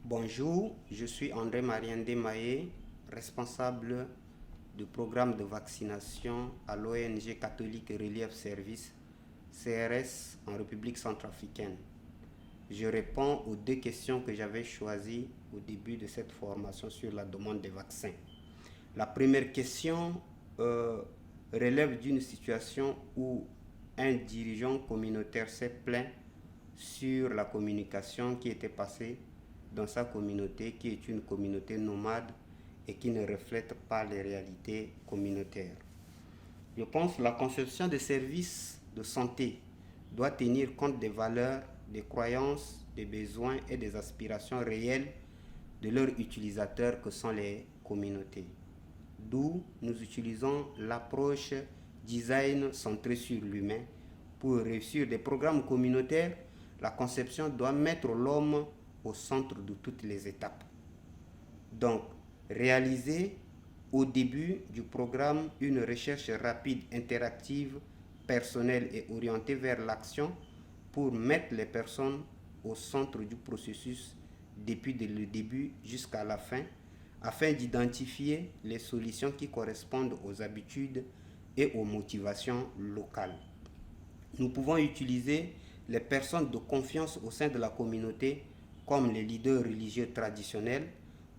Bonjour, je suis André-Marie Ndemaye, responsable du programme de vaccination à l'ONG catholique Relief Service, CRS, en République centrafricaine. Je réponds aux deux questions que j'avais choisies au début de cette formation sur la demande des vaccins. La première question relève d'une situation où un dirigeant communautaire s'est plaint sur la communication qui était passée dans sa communauté, qui est une communauté nomade et qui ne reflète pas les réalités communautaires. Je pense que la conception des services de santé doit tenir compte des valeurs, des croyances, des besoins et des aspirations réelles de leurs utilisateurs que sont les communautés. D'où nous utilisons l'approche design centrée sur l'humain. Pour réussir des programmes communautaires, la conception doit mettre l'homme au centre de toutes les étapes. Donc, réaliser au début du programme une recherche rapide, interactive, personnelle et orientée vers l'action pour mettre les personnes au centre du processus depuis le début jusqu'à la fin, afin d'identifier les solutions qui correspondent aux habitudes et aux motivations locales. Nous pouvons utiliser les personnes de confiance au sein de la communauté comme les leaders religieux traditionnels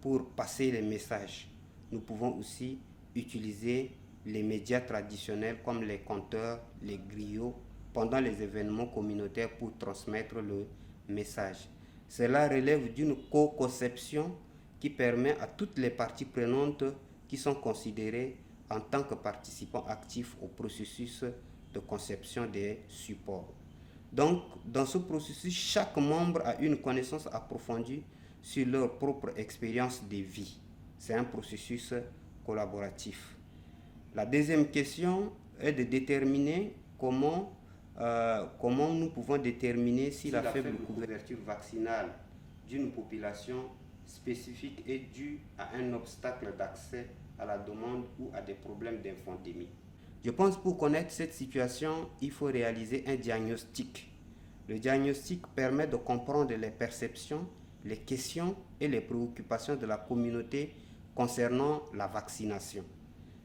pour passer les messages. Nous pouvons aussi utiliser les médias traditionnels comme les conteurs, les griots pendant les événements communautaires pour transmettre le message. Cela relève d'une co-conception qui permet à toutes les parties prenantes qui sont considérées en tant que participants actifs au processus de conception des supports. Donc, dans ce processus, chaque membre a une connaissance approfondie sur leur propre expérience de vie. C'est un processus collaboratif. La deuxième question est de déterminer comment nous pouvons déterminer si la faible couverture vaccinale d'une population spécifique est due à un obstacle d'accès à la demande ou à des problèmes d'infodémie. Je pense que pour connaître cette situation, il faut réaliser un diagnostic. Le diagnostic permet de comprendre les perceptions, les questions et les préoccupations de la communauté concernant la vaccination.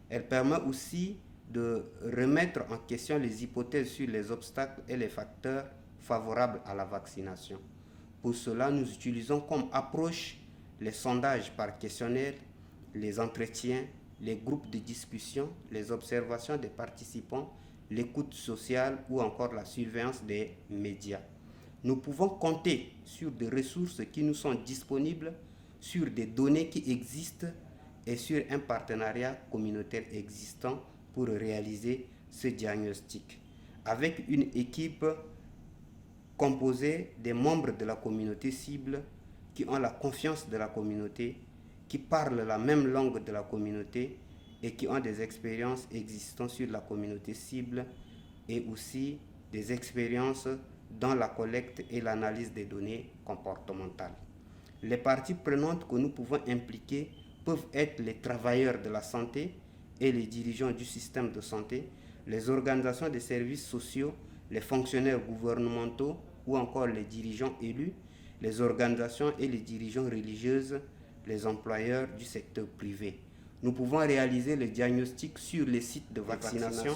Elle permet aussi de remettre en question les hypothèses sur les obstacles et les facteurs favorables à la vaccination. Pour cela, nous utilisons comme approche les sondages par questionnaire, les entretiens, les groupes de discussion, les observations des participants, l'écoute sociale ou encore la surveillance des médias. Nous pouvons compter sur des ressources qui nous sont disponibles, sur des données qui existent et sur un partenariat communautaire existant pour réaliser ce diagnostic. Avec une équipe composée des membres de la communauté cible qui ont la confiance de la communauté, qui parlent la même langue de la communauté et qui ont des expériences existantes sur la communauté cible et aussi des expériences dans la collecte et l'analyse des données comportementales. Les parties prenantes que nous pouvons impliquer peuvent être les travailleurs de la santé et les dirigeants du système de santé, les organisations des services sociaux, les fonctionnaires gouvernementaux ou encore les dirigeants élus, les organisations et les dirigeants religieuses, les employeurs du secteur privé. Nous pouvons réaliser le diagnostic sur les sites de vaccination,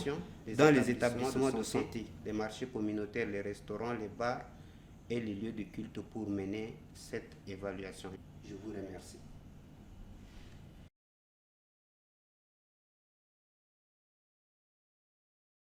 dans les établissements de santé, les marchés communautaires, les restaurants, les bars et les lieux de culte pour mener cette évaluation. Je vous remercie.